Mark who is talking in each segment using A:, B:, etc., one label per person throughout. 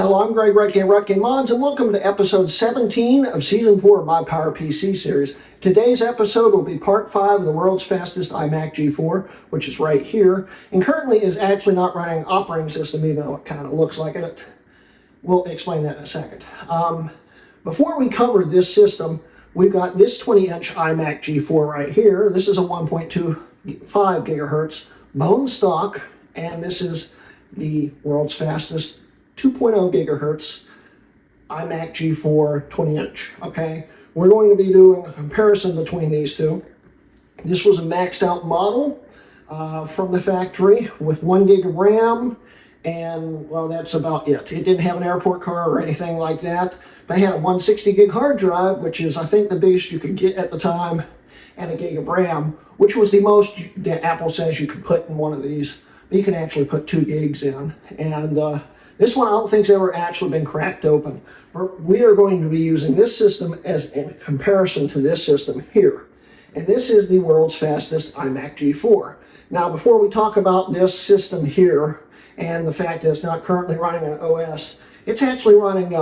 A: Hello, I'm Greg Hrutkay Mods, and welcome to episode 17 of season 4 of my PowerPC series. Today's episode will be part 5 of the world's fastest iMac G4, which is right here, and currently is actually not running operating system, even though it kind of looks like it. We'll explain that in a second. Before we cover this system, we've got this 20-inch iMac G4 right here. This is a 1.25 gigahertz bone stock, and this is the world's fastest 2.0 gigahertz iMac G4 20-inch, okay? We're going to be doing a comparison between these two. This was a maxed out model from the factory with 1 gig of RAM, and, well, that's about it. It didn't have an airport card or anything like that, but it had a 160 gig hard drive, which is, I think, the biggest you could get at the time, and a gig of RAM, which was the most that Apple says you could put in one of these. You can actually put 2 gigs in, and this one I don't think's ever actually been cracked open. But we are going to be using this system as a comparison to this system here. And this is the world's fastest iMac G4. Now, before we talk about this system here and the fact that it's not currently running an OS, it's actually running,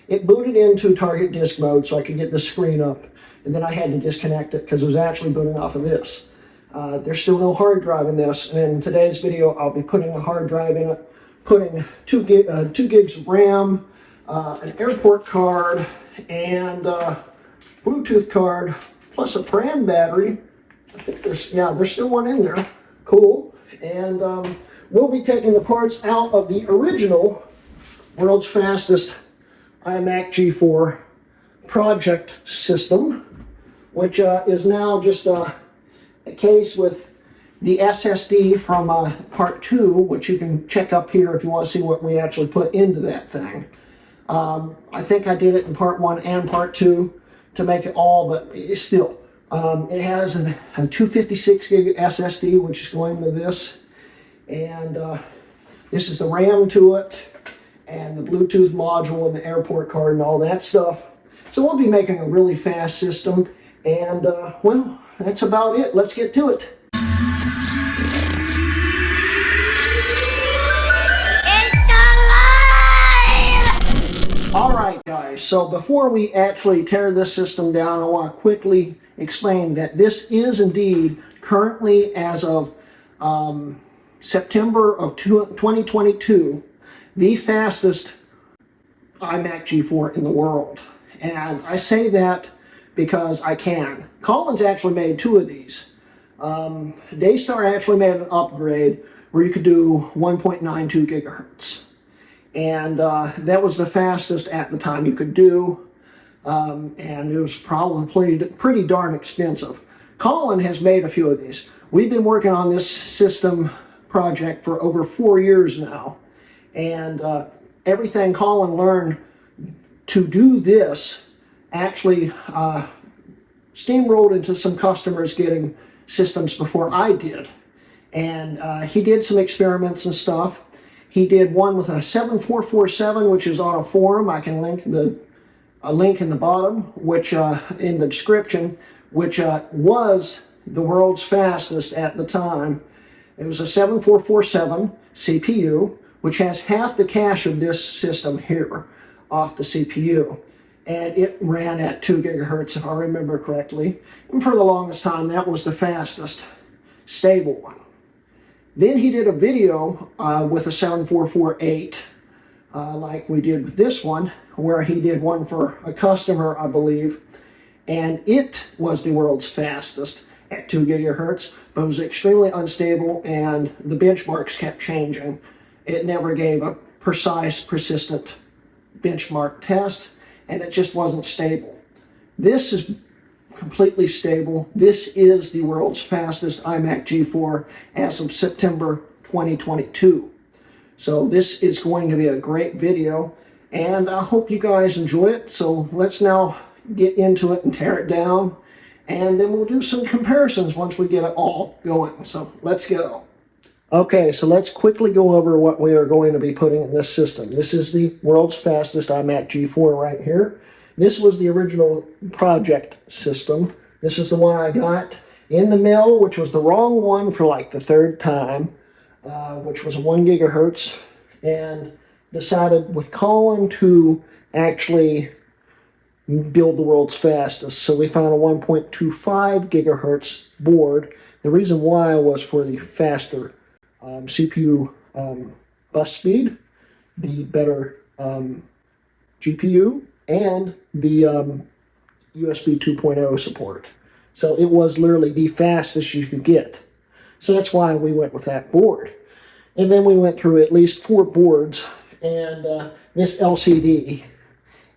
A: it booted into target disk mode so I could get the screen up. And then I had to disconnect it because it was actually booting off of this. There's still no hard drive in this. And in today's video, I'll be putting a hard drive in it, putting 2 gigs of RAM, an airport card, and Bluetooth card, plus a pram battery. I think there's still one in there. Cool. And we'll be taking the parts out of the original world's fastest iMac G4 project system, which is now just a case with the SSD from part 2, which you can check up here if you want to see what we actually put into that thing. I think I did it in part 1 and part 2 to make it all, but it's still. It has a 256 gig SSD, which is going to this, and this is the RAM to it, and the Bluetooth module, and the airport card, and all that stuff. So we'll be making a really fast system, and well, that's about it. Let's get to it. Alright guys, so before we actually tear this system down, I want to quickly explain that this is indeed currently, as of September of 2022, the fastest iMac G4 in the world. And I say that because I can. Collin's actually made 2 of these. Daystar actually made an upgrade where you could do 1.92 gigahertz. And that was the fastest at the time you could do, and it was probably pretty darn expensive. Collin has made a few of these. We've been working on this system project for over 4 years now, and everything Collin learned to do this actually steamrolled into some customers getting systems before I did. And he did some experiments and stuff. He did one with a 7447, which is on a forum. I can link a link in the bottom, which in the description, which was the world's fastest at the time. It was a 7447 CPU, which has half the cache of this system here off the CPU. And it ran at 2 gigahertz, if I remember correctly. And for the longest time, that was the fastest stable one. Then he did a video with a 7448, like we did with this one, where he did one for a customer, I believe, and it was the world's fastest at 2 gigahertz, but it was extremely unstable, and the benchmarks kept changing. It never gave a precise, persistent benchmark test, and it just wasn't stable. This is completely stable. This is the world's fastest iMac G4 as of September 2022. So this is going to be a great video, and I hope you guys enjoy it. So let's now get into it and tear it down, and then we'll do some comparisons once we get it all going. So let's go. Okay, so let's quickly go over what we are going to be putting in this system. This is the world's fastest iMac G4 right here. This was the original project system. This is the one I got in the mail, which was the wrong one for like the 3rd time, which was 1 gigahertz. And decided with Collin to actually build the world's fastest. So we found a 1.25 gigahertz board. The reason why was for the faster CPU bus speed, the better GPU, and the USB 2.0 support. So it was literally the fastest you could get. So that's why we went with that board. And then we went through at least 4 boards, and this LCD,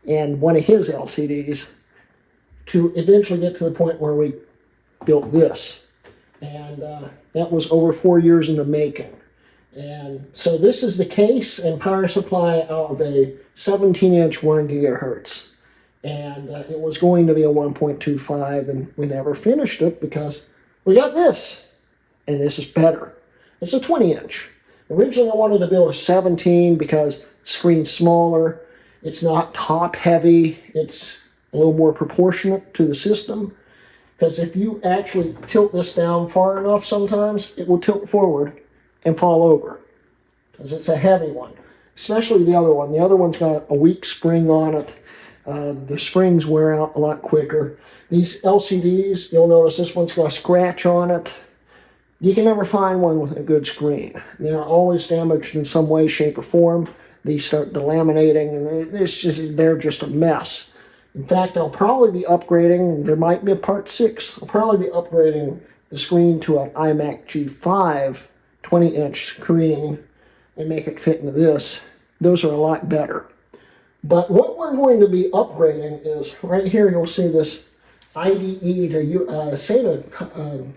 A: and one of his LCDs, to eventually get to the point where we built this. And that was over 4 years in the making. And so this is the case and power supply out of a 17-inch 1 gigahertz. And it was going to be a 1.25, and we never finished it because we got this. And this is better. It's a 20-inch. Originally I wanted to build a 17 because the screen's smaller. It's not top heavy. It's a little more proportionate to the system. Because if you actually tilt this down far enough sometimes, it will tilt forward and fall over. Because it's a heavy one. Especially the other one. The other one's got a weak spring on it. The springs wear out a lot quicker. These LCDs, you'll notice this one's got a scratch on it. You can never find one with a good screen. They're always damaged in some way, shape, or form. These start delaminating, and they're just a mess. In fact, I'll probably be upgrading, there might be a part 6, I'll probably be upgrading the screen to an iMac G5 20-inch screen and make it fit into this. Those are a lot better. But what we're going to be upgrading is, right here you'll see this IDE to SATA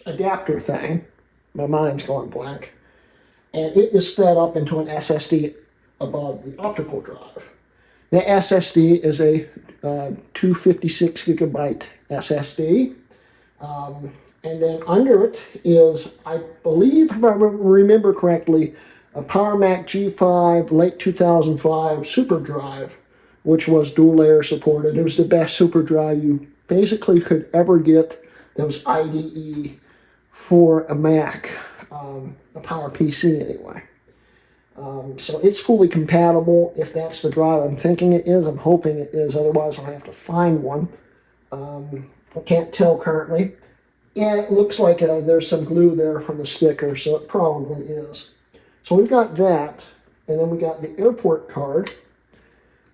A: adapter thing. My mind's going blank. And it is fed up into an SSD above the optical drive. The SSD is a 256 gigabyte SSD. And then under it is, I believe, if I remember correctly, a PowerMac G5 late 2005 super drive, which was dual layer supported. It was the best super drive you basically could ever get that was IDE for a Mac, a PowerPC anyway. So it's fully compatible if that's the drive I'm thinking it is. I'm hoping it is, otherwise I'll have to find one. I can't tell currently. And it looks like there's some glue there from the sticker, so it probably is. So we've got that, and then we got the airport card.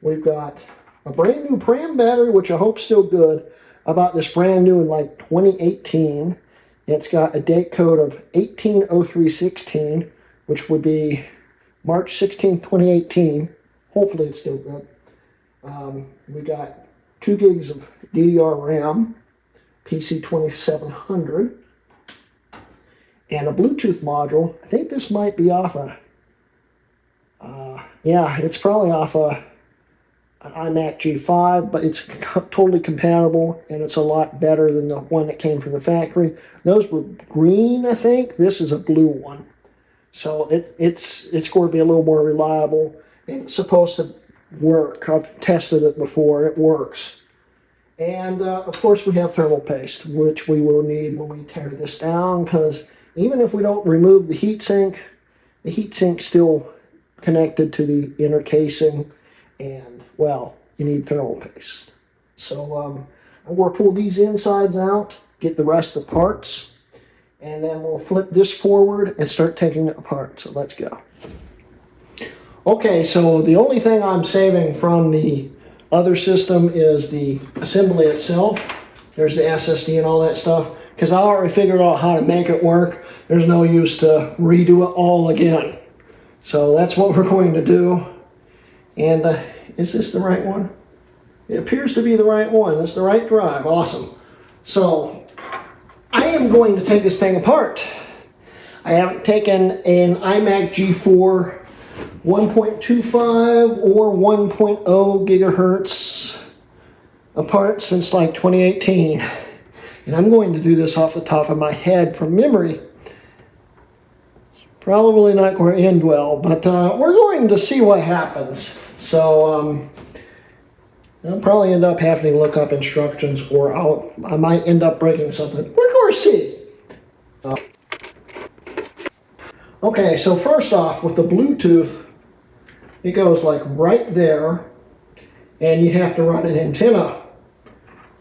A: We've got a brand new pram battery, which I hope's still good. I bought this brand new in like 2018. It's got a date code of 180316, which would be March 16, 2018. Hopefully it's still good. We got 2 gigs of DDR RAM, PC2700. And a Bluetooth module. I think this might be off yeah, it's probably off an iMac G5, but it's totally compatible, and it's a lot better than the one that came from the factory. Those were green, I think. This is a blue one. So it's going to be a little more reliable. It's supposed to work. I've tested it before. It works. And, of course, we have thermal paste, which we will need when we tear this down, because even if we don't remove the heatsink's still connected to the inner casing, and, well, you need thermal paste. So I'm going to pull these insides out, get the rest of the parts, and then we'll flip this forward and start taking it apart. So let's go. Okay, so the only thing I'm saving from the other system is the assembly itself. There's the SSD and all that stuff, because I already figured out how to make it work. There's no use to redo it all again. So that's what we're going to do. And is this the right one? It appears to be the right one. It's the right drive. Awesome. So I am going to take this thing apart. I haven't taken an iMac G4 1.25 or 1.0 gigahertz apart since like 2018. And I'm going to do this off the top of my head from memory. Probably not going to end well, but we're going to see what happens. So I'll probably end up having to look up instructions, or I might end up breaking something. We're going to see. Okay, so first off, with the Bluetooth, It goes like right there, and you have to run an antenna.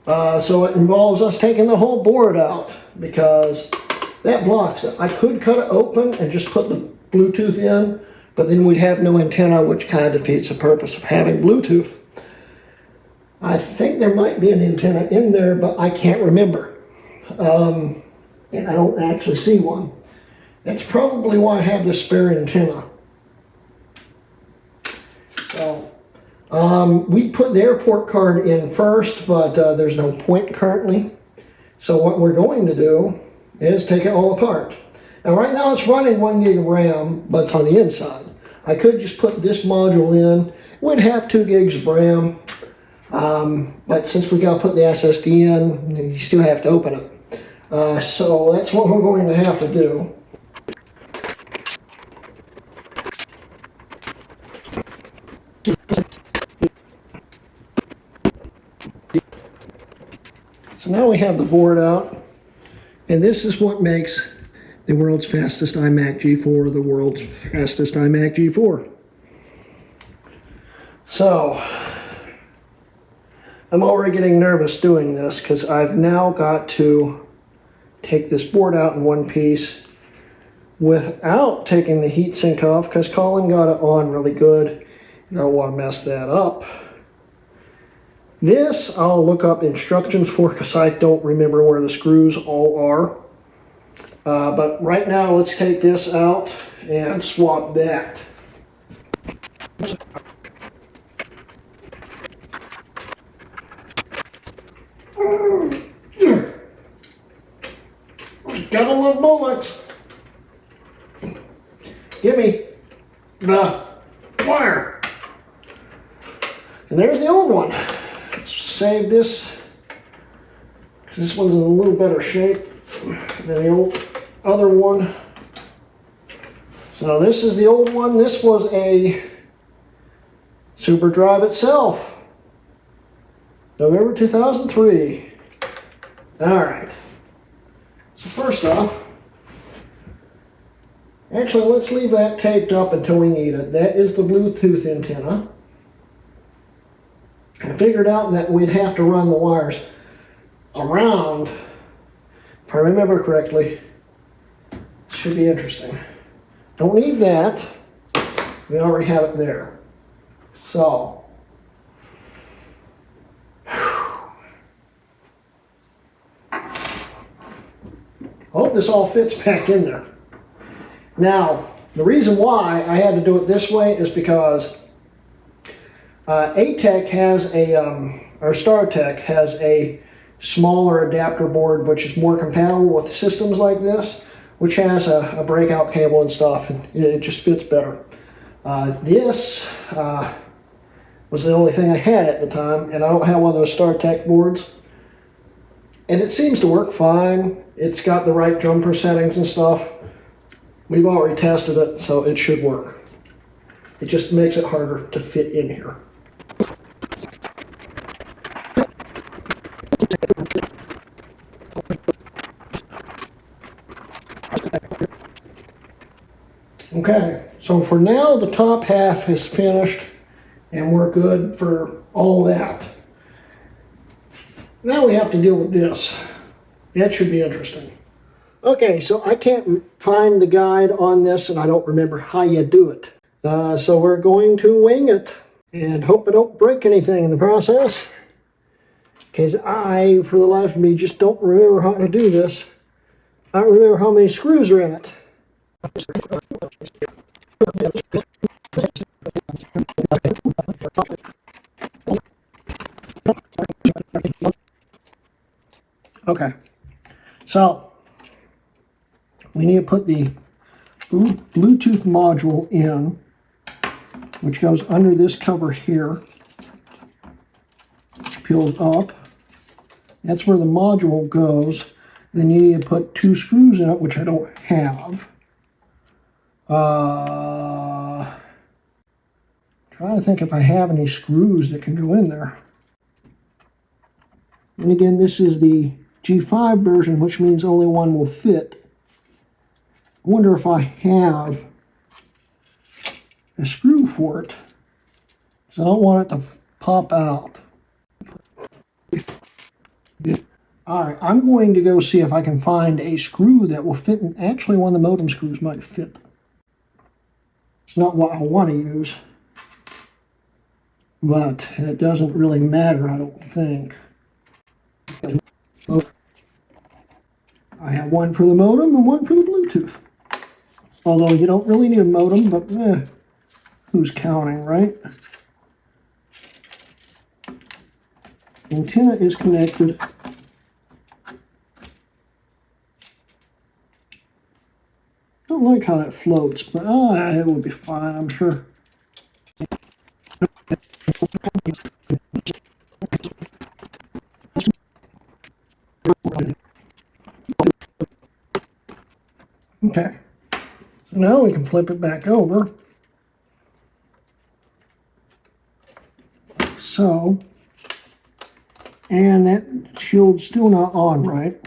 A: So it involves us taking the whole board out because that blocks it. I could cut it open and just put the Bluetooth in, but then we'd have no antenna, which kind of defeats the purpose of having Bluetooth. I think there might be an antenna in there, but I can't remember. And I don't actually see one. That's probably why I have this spare antenna. So, we put the airport card in first, but there's no point currently. So what we're going to do is take it all apart. Now right now it's running 1 gig of RAM, but it's on the inside. I could just put this module in. We'd have 2 gigs of RAM. But since we got to put the SSD in, you still have to open it. So that's what we're going to have to do. So now we have the board out, and this is what makes the world's fastest iMac G4 the world's fastest iMac G4. So I'm already getting nervous doing this because I've now got to take this board out in one piece without taking the heatsink off because Collin got it on really good. You don't want to mess that up. This I'll look up instructions for because I don't remember where the screws all are. But right now let's take this out and swap that. Gotta love bullets. Give me the wire. And there's the old one. Save this, because this one's in a little better shape than the old other one. So this is the old one. This was a Super Drive itself. November 2003. Alright. So first off, actually let's leave that taped up until we need it. That is the Bluetooth antenna. I figured out that we'd have to run the wires around, if I remember correctly. It should be interesting. Don't need that. We already have it there. So, I hope this all fits back in there. Now, the reason why I had to do it this way is because ATEC has a, or StarTech has a smaller adapter board which is more compatible with systems like this, which has a breakout cable and stuff, and it just fits better. This was the only thing I had at the time, and I don't have one of those StarTech boards. And it seems to work fine. It's got the right jumper settings and stuff. We've already tested it, so it should work. It just makes it harder to fit in here. Okay, so for now the top half is finished and we're good for all that. Now we have to deal with this. That should be interesting. Okay, so I can't find the guide on this and I don't remember how you do it. So we're going to wing it and hope I don't break anything in the process. Because I, for the life of me, just don't remember how to do this. I don't remember how many screws are in it. Okay, so we need to put the Bluetooth module in, which goes under this cover here, peels up. That's where the module goes. Then you need to put 2 screws in it, which I don't have. Trying to think if I have any screws that can go in there. And again, this is the G5 version, which means only one will fit. I wonder if I have a screw for it. So I don't want it to pop out. All right, I'm going to go see if I can find a screw that will fit. Actually, one of the modem screws might fit. It's not what I want to use, but it doesn't really matter, I don't think. I have one for the modem and one for the Bluetooth. Although you don't really need a modem, but who's counting, right? Antenna is connected. Don't like how it floats, but it will be fine, I'm sure. Okay, so now we can flip it back over. So, and that shield's still not on, right?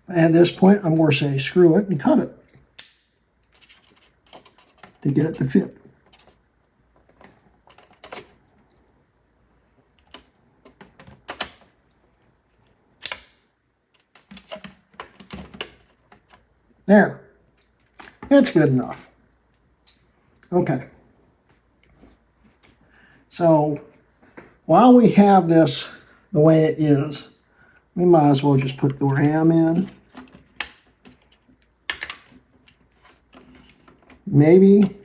A: At this point, I'm going to say screw it and cut it to get it to fit. There. That's good enough. Okay. So, while we have this the way it is, we might as well just put the RAM in. Maybe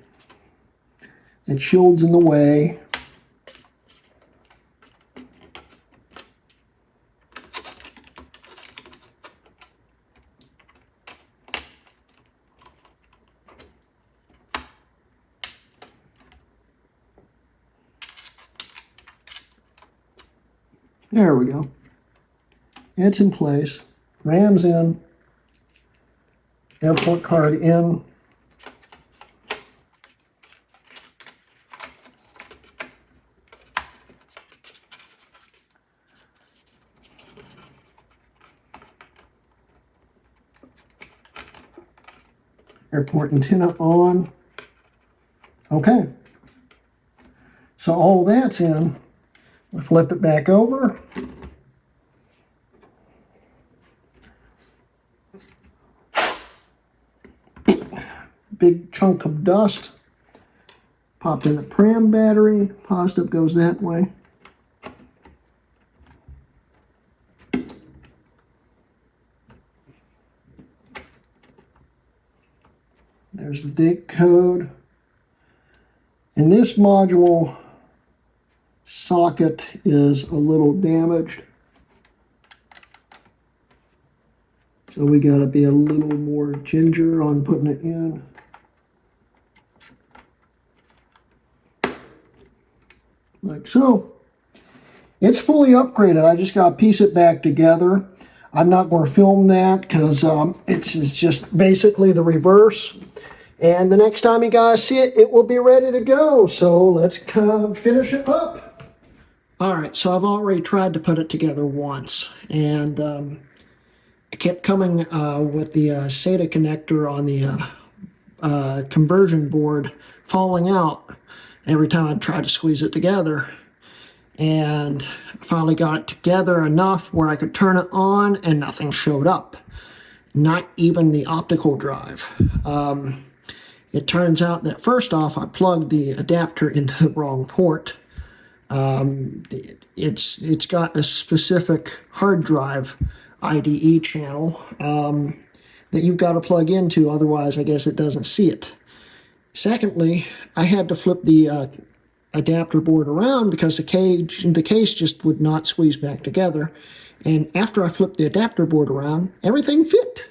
A: it shields in the way. There we go. It's in place. RAM's in. Import card in. Airport antenna on. Okay. So all that's in. We flip it back over. Big chunk of dust. Pop in the pram battery. Positive goes that way. There's the date code. And this module socket is a little damaged. So we got to be a little more ginger on putting it in. Like so. It's fully upgraded. I just got to piece it back together. I'm not going to film that because it's just basically the reverse. And the next time you guys see it, it will be ready to go. So let's finish it up. All right, so I've already tried to put it together once. And I kept coming with the SATA connector on the conversion board falling out every time I tried to squeeze it together. And I finally got it together enough where I could turn it on and nothing showed up. Not even the optical drive. It turns out that first off, I plugged the adapter into the wrong port. It's got a specific hard drive IDE channel that you've got to plug into, otherwise I guess it doesn't see it. Secondly, I had to flip the adapter board around because the case just would not squeeze back together. And after I flipped the adapter board around, everything fit.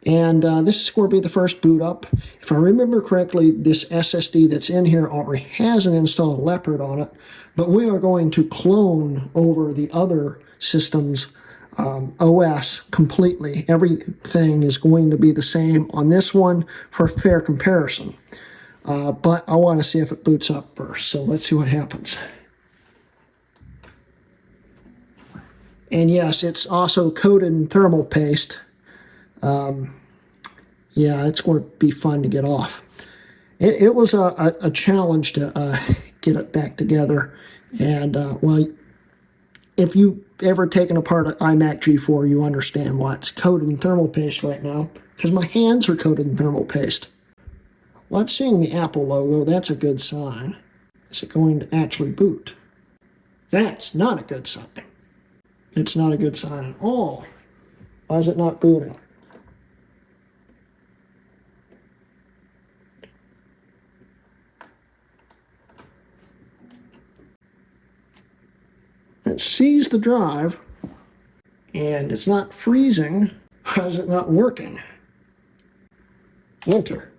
A: And this is going to be the first boot up. If I remember correctly, this SSD that's in here already has an installed Leopard on it, but we are going to clone over the other system's OS completely. Everything is going to be the same on this one for fair comparison. But I want to see if it boots up first, so let's see what happens. And yes, it's also coated in thermal paste. Yeah, it's going to be fun to get off. It was a challenge to get it back together. And, well, if you've ever taken apart an iMac G4, you understand why it's coated in thermal paste right now, because my hands are coated in thermal paste. Well, I'm seeing the Apple logo. That's a good sign. Is it going to actually boot? That's not a good sign. It's not a good sign at all. Why is it not booting? It sees the drive, and it's not freezing. How is it not working? Enter.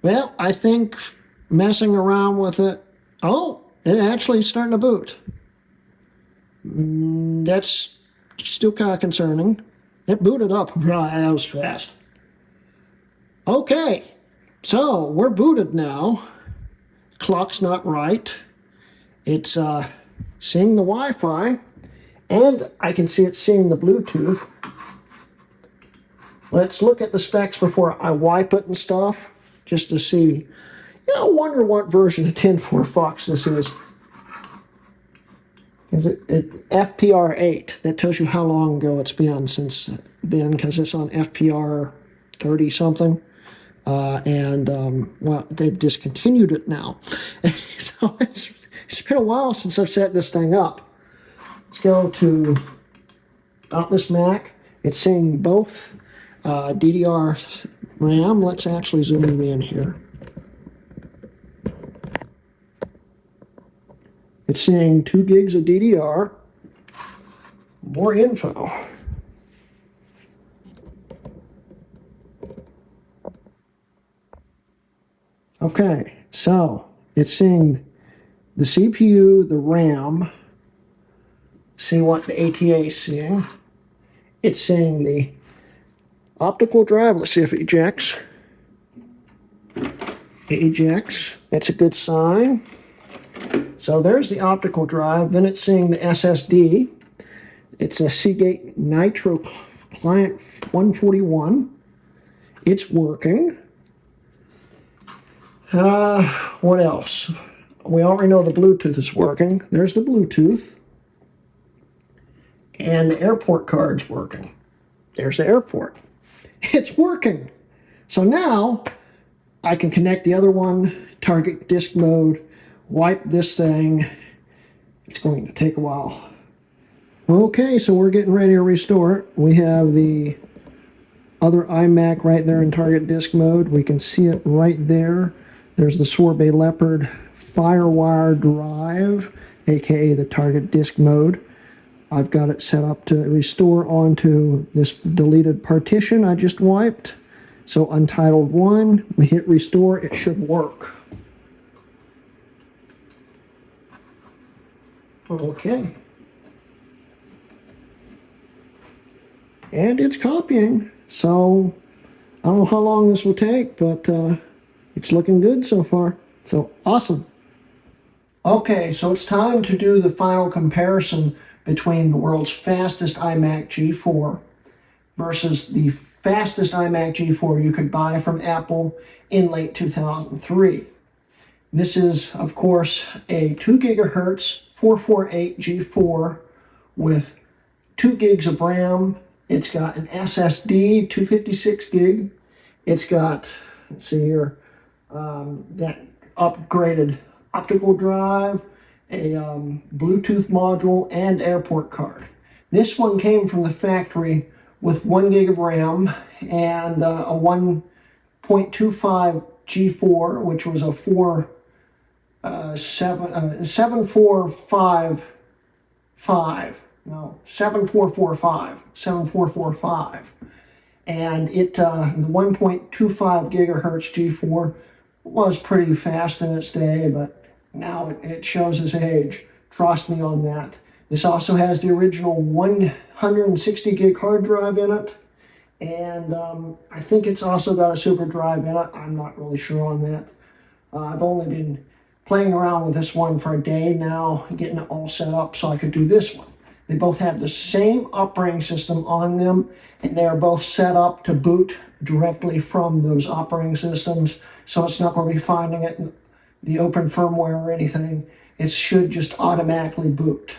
A: Well, I think messing around with it, oh, it actually is starting to boot. That's still kind of concerning. It booted up. That was fast. Okay, so we're booted now. Clock's not right. It's seeing the Wi-Fi, and I can see it's seeing the Bluetooth. Let's look at the specs before I wipe it and stuff, just to see. You know, I wonder what version of 10.4 Fox this is. Is it FPR 8? That tells you how long ago it's been since then, because it's on FPR 30 something. Well, they've discontinued it now. So it's been a while since I've set this thing up. Let's go to this Mac. It's saying both DDR RAM. Let's actually zoom in here. It's saying 2 gigs of DDR. More info. Okay, so it's saying the CPU, the RAM, see what the ATA is seeing. It's saying the optical drive, let's see if it ejects. It ejects, that's a good sign. So there's the optical drive, then it's saying the SSD. It's a Seagate Nitro Client 141. It's working. What else? We already know the Bluetooth is working. There's the Bluetooth. And the airport card's working. There's the airport. It's working. So now I can connect the other one, target disk mode, wipe this thing. It's going to take a while. Okay, so we're getting ready to restore it. We have the other iMac right there in target disk mode. We can see it right there. There's the Sorbet Leopard Firewire drive, aka the target disk mode. I've got it set up to restore onto this deleted partition I just wiped. So Untitled 1, we hit restore, it should work. Okay. And it's copying, so I don't know how long this will take, but it's looking good so far. So awesome. Okay, so it's time to do the final comparison between the world's fastest iMac G4 versus the fastest iMac G4 you could buy from Apple in late 2003. This is, of course, a 2 gigahertz 448 G4 with 2 gigs of RAM. It's got an SSD, 256 gig. It's got, let's see here, that upgraded optical drive, a Bluetooth module, and airport card. This one came from the factory with 1 gig of RAM and a 1.25 G4, which was a 7445. And it, the 1.25 gigahertz G4 was pretty fast in its day, but now it shows its age. Trust me on that. This also has the original 160 gig hard drive in it, and I think it's also got a super drive in it. I'm not really sure on that. I've only been playing around with this one for a day now, getting it all set up so I could do this one. They both have the same operating system on them, and they are both set up to boot directly from those operating systems. So it's not going to be finding it in the open firmware or anything. It should just automatically boot.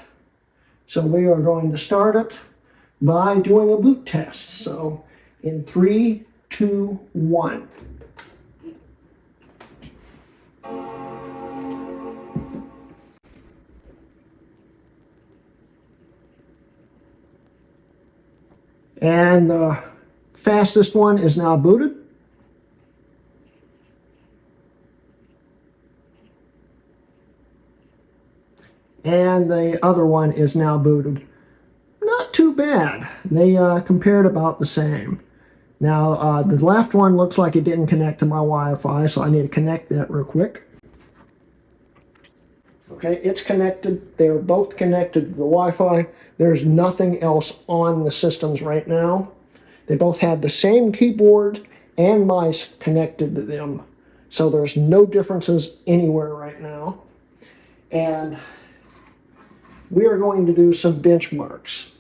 A: So we are going to start it by doing a boot test. So in 3, 2, 1. And the fastest one is now booted. And the other one is now booted. Not too bad. They compared about the same. Now, the left one looks like it didn't connect to my Wi-Fi, so I need to connect that real quick. Okay, it's connected. They're both connected to the Wi-Fi. There's nothing else on the systems right now. They both have the same keyboard and mice connected to them. So there's no differences anywhere right now. And we are going to do some benchmarks.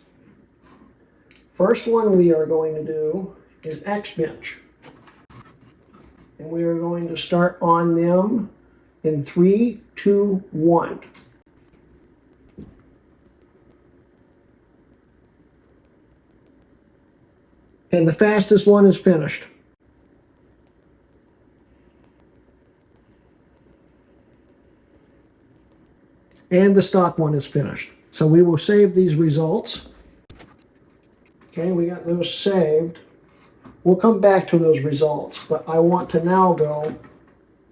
A: First one we are going to do is Xbench. And we are going to start on them in 3, 2, 1. And the fastest one is finished. And the stock one is finished. So we will save these results. Okay, we got those saved. We'll come back to those results, but I want to now go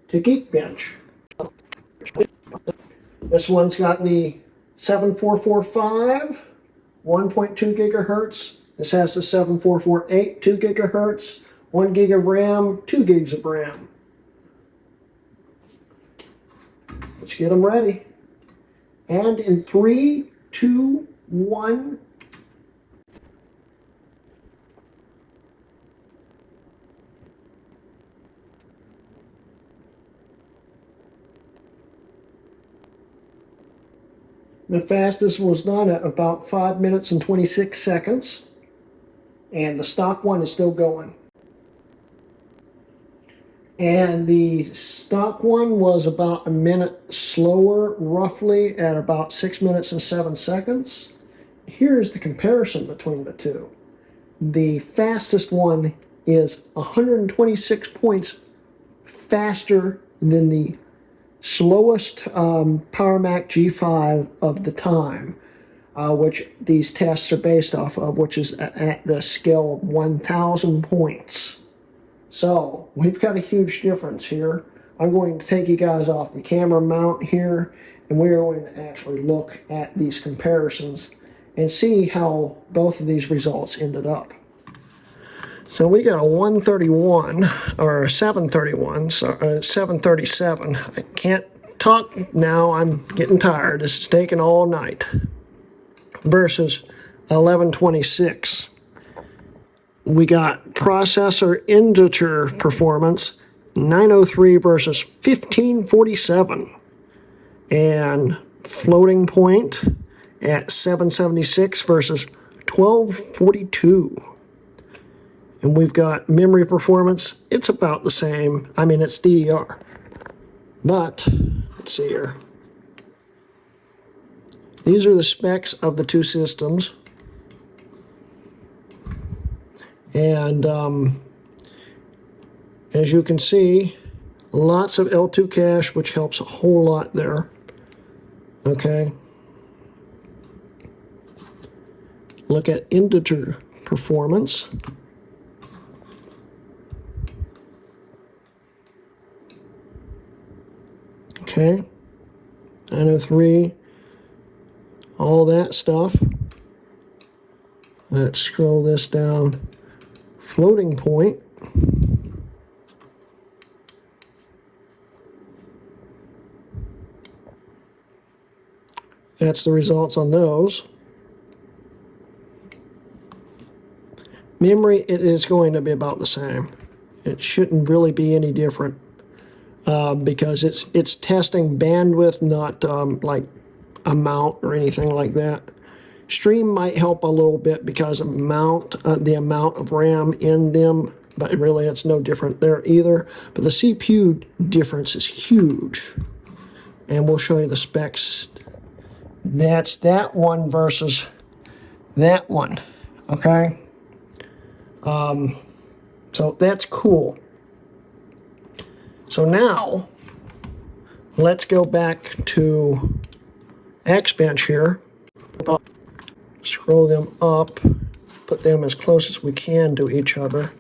A: to Geekbench. This one's got the 7445, 1.2 gigahertz. This has the 7448, 2 gigahertz, 1 gig of RAM, 2 gigs of RAM. Let's get them ready. And in 3, 2, 1. The fastest was done at about 5 minutes and 26 seconds. And the stock one is still going. And the stock one was about a minute slower, roughly at about 6 minutes and 7 seconds. Here's the comparison between the two. The fastest one is 126 points faster than the slowest PowerMac G5 of the time, which these tests are based off of, which is at the scale of 1,000 points. So we've got a huge difference here. I'm going to take you guys off the camera mount here, and we're going to actually look at these comparisons and see how both of these results ended up. So we got a 131, or 731, so 737. I can't talk now, I'm getting tired. This is taking all night. Versus 1126. We got processor integer performance, 903 versus 1547. And floating point at 776 versus 1242. And we've got memory performance, it's about the same. I mean, it's DDR. But, let's see here. These are the specs of the two systems. And as you can see, lots of L2 cache, which helps a whole lot there. Okay. Look at integer performance. Okay, 903, all that stuff. Let's scroll this down. Floating point. That's the results on those. Memory, it is going to be about the same. It shouldn't really be any different. Because it's testing bandwidth, not like amount or anything like that. Stream might help a little bit because of the amount of RAM in them, but really it's no different there either. But the CPU difference is huge. And we'll show you the specs. That's that one versus that one, okay? So that's cool. So now, let's go back to Xbench here. Scroll them up, put them as close as we can to each other.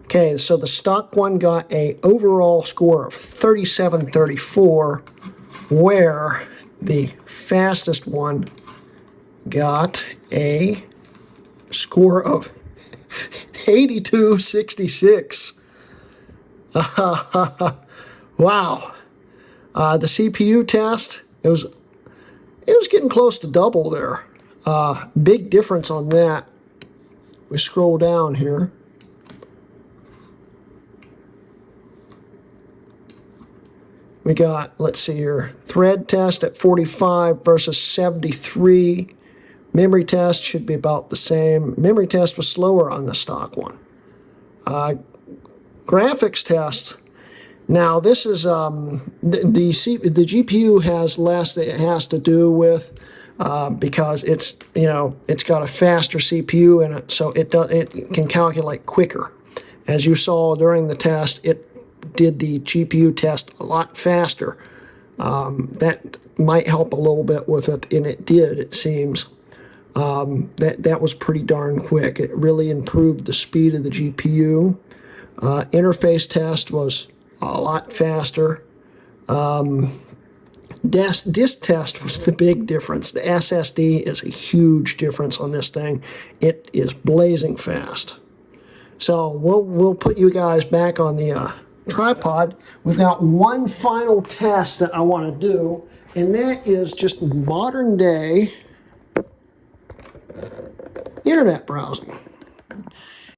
A: Okay, so the stock one got a overall score of 3734, where the fastest one got a score of 8266. Wow. The CPU test, it was getting close to double there. Big difference on that. We scroll down here. We got, let's see here, thread test at 45 versus 73. Memory test should be about the same. Memory test was slower on the stock one. Graphics test. Now this is the GPU has less that it has to do with because it's got a faster CPU in it, so it can calculate quicker. As you saw during the test, it did the GPU test a lot faster. That might help a little bit with it, and it did, it seems. That was pretty darn quick. It really improved the speed of the GPU. Interface test was a lot faster. Disk test was the big difference. The SSD is a huge difference on this thing. It is blazing fast. So we'll put you guys back on the tripod. We've got one final test that I want to do, and that is just modern day internet browsing.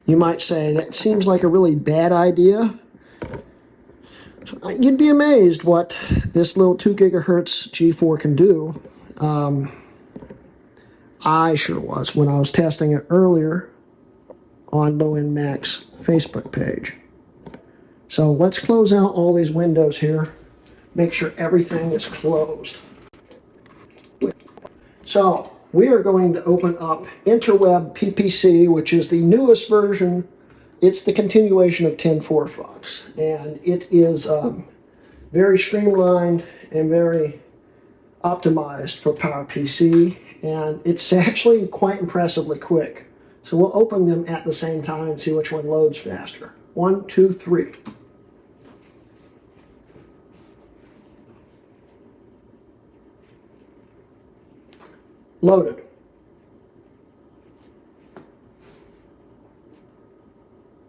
A: You might say that seems like a really bad idea. You'd be amazed what this little 2 gigahertz G4 can do. I sure was when I was testing it earlier on Low End Mac's Facebook page. So let's close out all these windows here. Make sure everything is closed. So we are going to open up Interweb PPC, which is the newest version. It's the continuation of 10.4 Fox, and it is very streamlined and very optimized for PowerPC, and it's actually quite impressively quick. So we'll open them at the same time and see which one loads faster. 1, 2, 3. Loaded.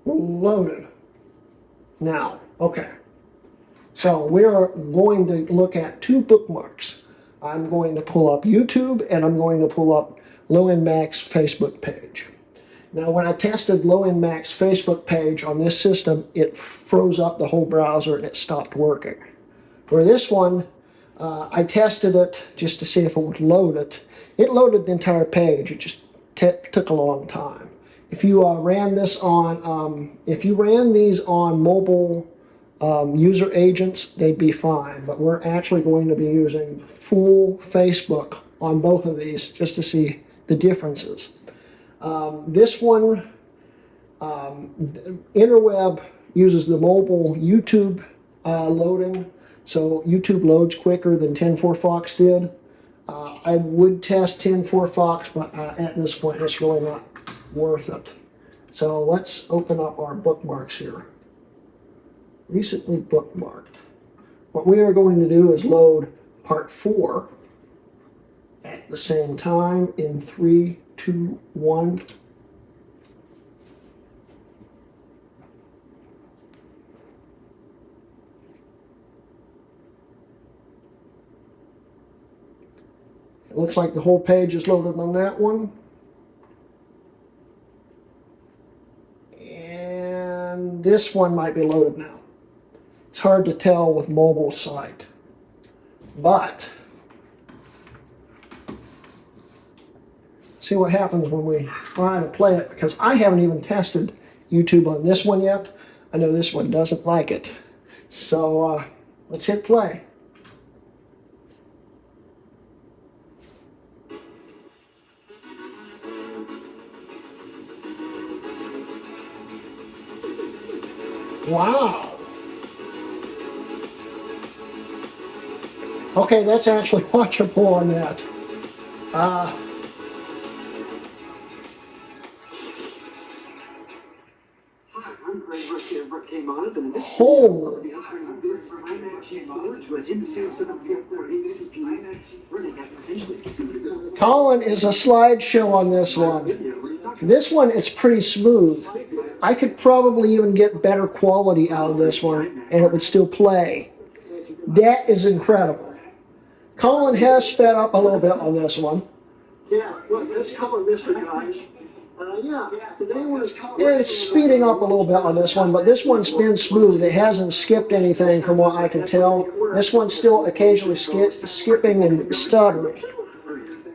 A: Loaded. Now, okay. So we're going to look at 2 bookmarks. I'm going to pull up YouTube, and I'm going to pull up Low End Mac's Facebook page. Now, when I tested Low End Mac's Facebook page on this system, it froze up the whole browser and it stopped working. For this one, I tested it just to see if it would load it. It loaded the entire page. It just took a long time. If you ran this on, if you ran these on mobile user agents, they'd be fine. But we're actually going to be using full Facebook on both of these just to see the differences. This one, Interweb uses the mobile YouTube loading, so YouTube loads quicker than 10.4 Fox did. I would test 10.4 Fox, but at this point it's really not worth it. So let's open up our bookmarks here. Recently bookmarked. What we are going to do is load part 4 at the same time in 3, 2, 1. It looks like the whole page is loaded on that one. And this one might be loaded now. It's hard to tell with mobile site. But see what happens when we try to play it, because I haven't even tested YouTube on this one yet. I know this one doesn't like it. So let's hit play. Wow. Okay, that's actually watchable on that. Holy. Collin is a slideshow on this one. This one, it's pretty smooth. I could probably even get better quality out of this one, and it would still play. That is incredible. Collin has sped up a little bit on this one. Yeah, well, that's Collin, Mr. Guys. It's speeding up a little bit on this one, but this one's been smooth. It hasn't skipped anything from what I can tell. This one's still occasionally skipping and stuttering.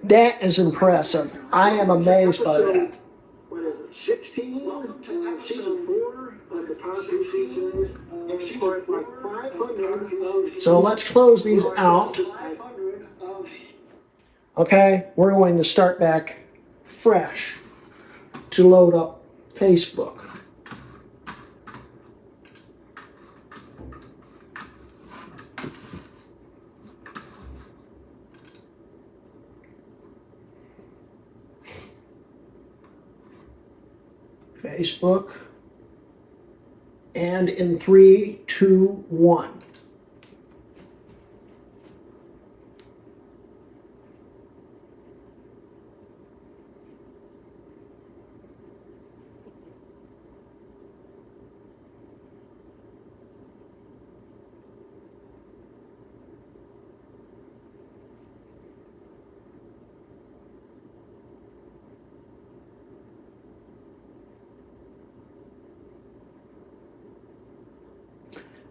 A: That is impressive. I am amazed by that. What is it, 16? Season 4 of the PowerPC series. So let's close these out. Okay, we're going to start back fresh to load up Facebook. Facebook. And in 3, 2, 1.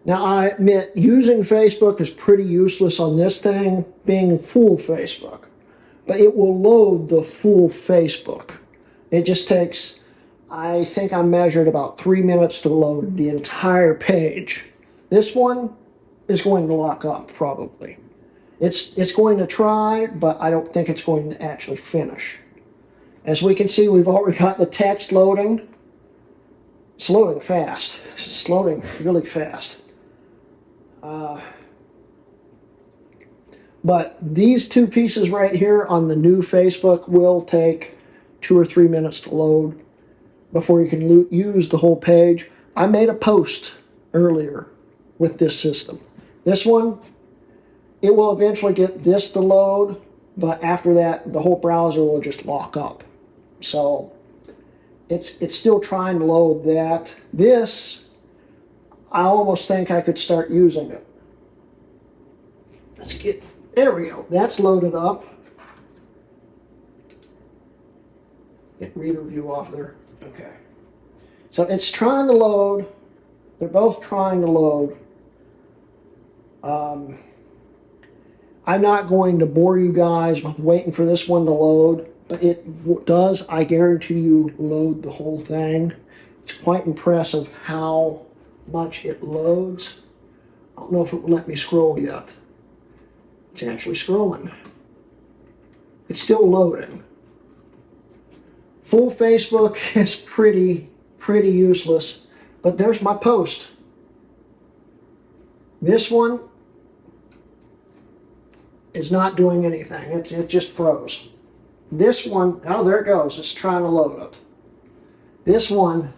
A: Now, I admit, using Facebook is pretty useless on this thing, being full Facebook. But it will load the full Facebook. It just takes, I think I measured about 3 minutes to load the entire page. This one is going to lock up, probably. It's going to try, but I don't think it's going to actually finish. As we can see, we've already got the text loading. It's loading fast. It's loading really fast. But these two pieces right here on the new Facebook will take 2 or 3 minutes to load before you can use the whole page. I made a post earlier with this system. This one, it will eventually get this to load, but after that, the whole browser will just lock up. So it's still trying to load that. This, I almost think I could start using it. Let's get, there we go. That's loaded up. Get reader view off there. Okay. So it's trying to load. They're both trying to load. I'm not going to bore you guys with waiting for this one to load, but it does, I guarantee you, load the whole thing. It's quite impressive how much it loads. I don't know if it will let me scroll yet. It's actually scrolling. It's still loading. Full Facebook is pretty useless, but there's my post. This one is not doing anything. It just froze. This one, oh, there it goes. It's trying to load it. This one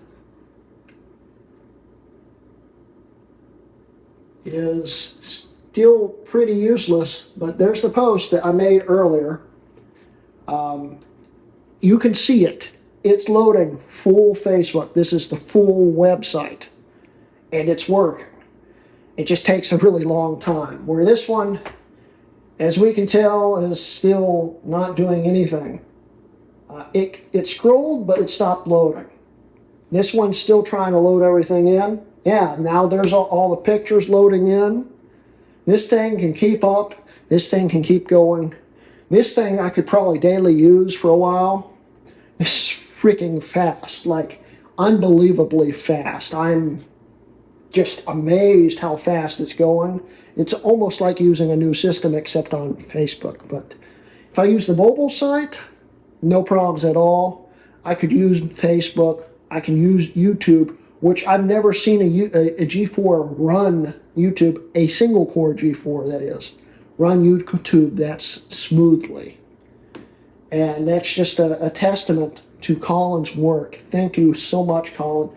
A: is still pretty useless, but there's the post that I made earlier. You can see it. It's loading full Facebook. This is the full website, and it's working. It just takes a really long time. Where this one, as we can tell, is still not doing anything. It scrolled, but it stopped loading. This one's still trying to load everything in. Yeah, now there's all the pictures loading in. This thing can keep up. This thing can keep going. This thing I could probably daily use for a while. This is freaking fast, like unbelievably fast. I'm just amazed how fast it's going. It's almost like using a new system except on Facebook. But if I use the mobile site, no problems at all. I could use Facebook. I can use YouTube, which I've never seen a G4 run YouTube, a single core G4 that is, run YouTube that smoothly. And that's just a testament to Collin's work. Thank you so much, Collin.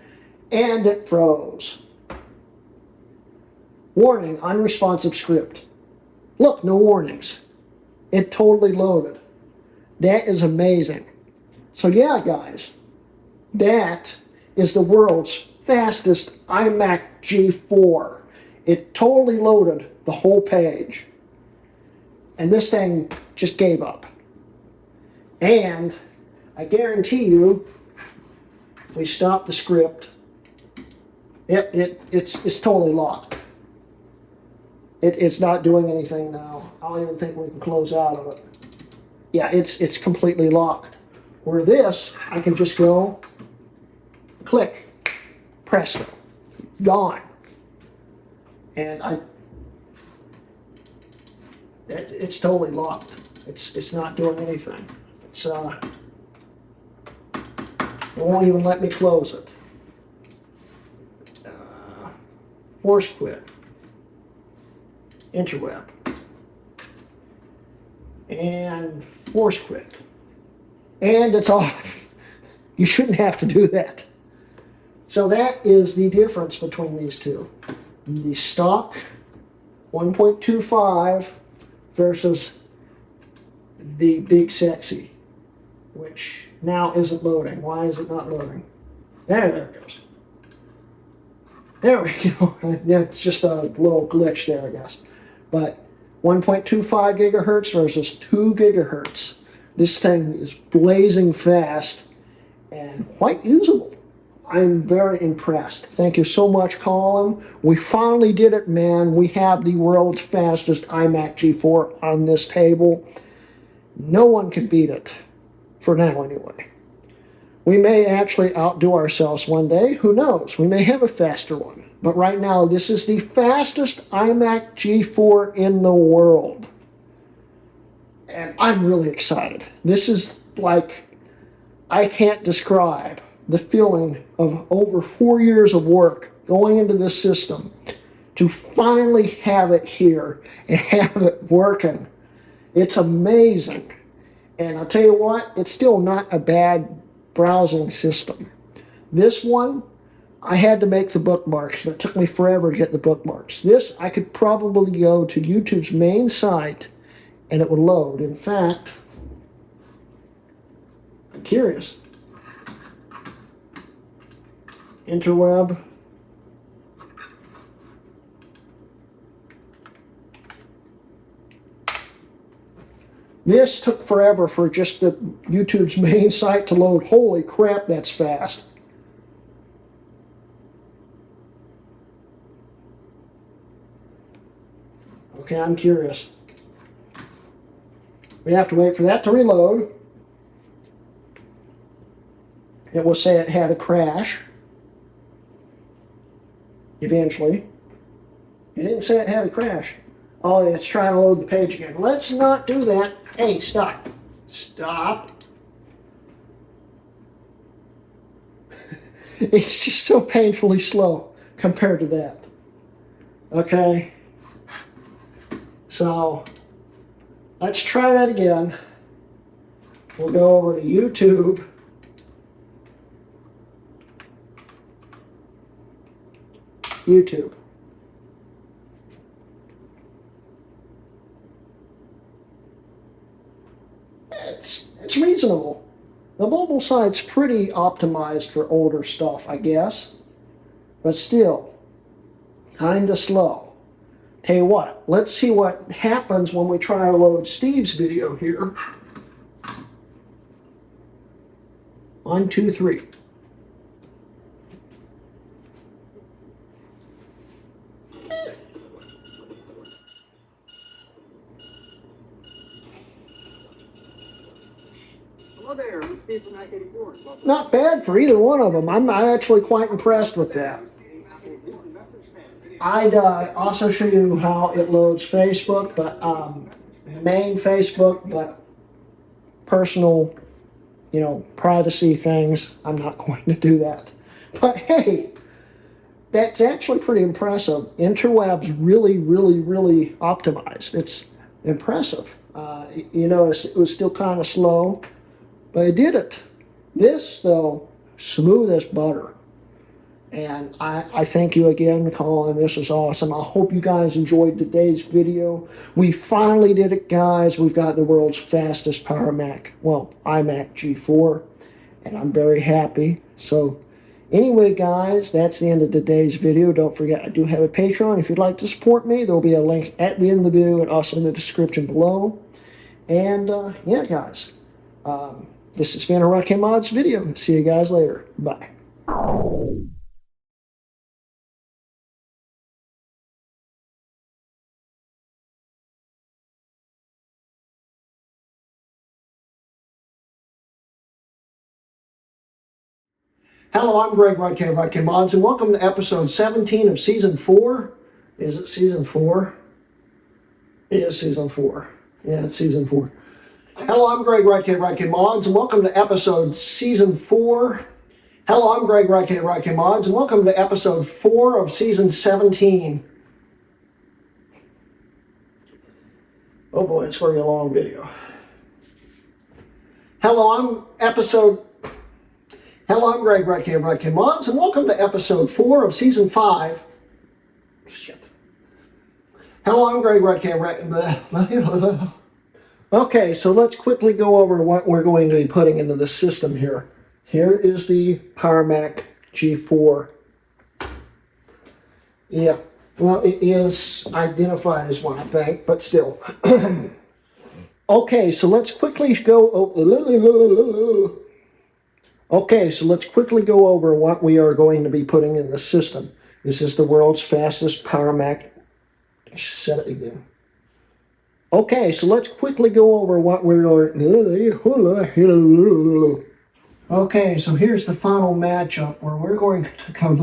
A: And it froze. Warning, unresponsive script. Look, no warnings. It totally loaded. That is amazing. So yeah, guys, that is the world's fastest iMac G4. It totally loaded the whole page. And this thing just gave up. And I guarantee you, if we stop the script, it's totally locked. It's not doing anything now. I don't even think we can close out of it. Yeah, it's completely locked. Where this, I can just go, click, presto, gone. And it's totally locked. It's not doing anything. It won't even let me close it. Force quit. Interweb. And force quit. And it's off. You shouldn't have to do that. So that is the difference between these two. The stock 1.25 versus the Big Sexy, which now isn't loading. Why is it not loading? There it goes. There we go. Yeah, it's just a little glitch there, I guess. But 1.25 gigahertz versus 2 gigahertz. This thing is blazing fast and quite usable. I'm very impressed. Thank you so much, Collin. We finally did it, man. We have the world's fastest iMac G4 on this table. No one can beat it, for now anyway. We may actually outdo ourselves one day. Who knows? We may have a faster one. But right now, this is the fastest iMac G4 in the world. And I'm really excited. This is like, I can't describe the feeling of over 4 years of work going into this system to finally have it here and have it working. It's amazing. And I'll tell you what, it's still not a bad browsing system. This one, I had to make the bookmarks, and it took me forever to get the bookmarks. This, I could probably go to YouTube's main site and it would load. In fact, I'm curious. Interweb. This took forever for just the YouTube's main site to load. Holy crap, that's fast. Okay, I'm curious. We have to wait for that to reload. It will say it had a crash. Eventually. It didn't say it had a crash. Oh, it's trying to load the page again. Let's not do that. Hey, stop. Stop. It's just so painfully slow compared to that. Okay. So, let's try that again. We'll go over to YouTube. YouTube. It's reasonable. The mobile site's pretty optimized for older stuff, I guess. But still, kinda slow. Tell you what, let's see what happens when we try to load Steve's video here. 1, 2, 3. Not bad for either one of them. I'm actually quite impressed with that. I'd also show you how it loads Facebook, but main Facebook, but personal, privacy things, I'm not going to do that. But hey, that's actually pretty impressive. Interweb's really, really, really optimized. It's impressive. You notice it was still kind of slow, but it did it. This, though, smooth as butter. And I thank you again, Collin. This was awesome. I hope you guys enjoyed today's video. We finally did it, guys. We've got the world's fastest iMac G4, and I'm very happy. So anyway, guys, that's the end of today's video. Don't forget, I do have a Patreon. If you'd like to support me, there will be a link at the end of the video and also in the description below. And yeah, guys, this has been a Hrutkay Mods video. See you guys later. Bye. Hello, I'm Greg Hrutkay of Hrutkay Mods, and welcome to episode 17 of season 4. Is it season 4? It is season 4. Yeah, it's season 4. Hello, I'm Greg Hrutkay of Hrutkay Mods, and welcome to episode season 4. Hello, I'm Greg Hrutkay of Hrutkay Mods, and welcome to episode 4 of season 17. Oh boy, it's going to be a long video. Hello, I'm Greg Hrutkay of Hrutkay Mods, and welcome to episode 4 of season 5. Shit. Hello, I'm Greg Hrutkay of Okay, so let's quickly go over what we're going to be putting into the system here. Here is the iMac G4. Yeah, well, it is identified as one, I think, but still. Okay, so let's quickly go over... Okay, so let's quickly go over what we are going to be putting in the system. This is the world's fastest iMac. I said it again. Okay, so let's quickly go over what we're going. Okay, so here's the final matchup where we're going to come.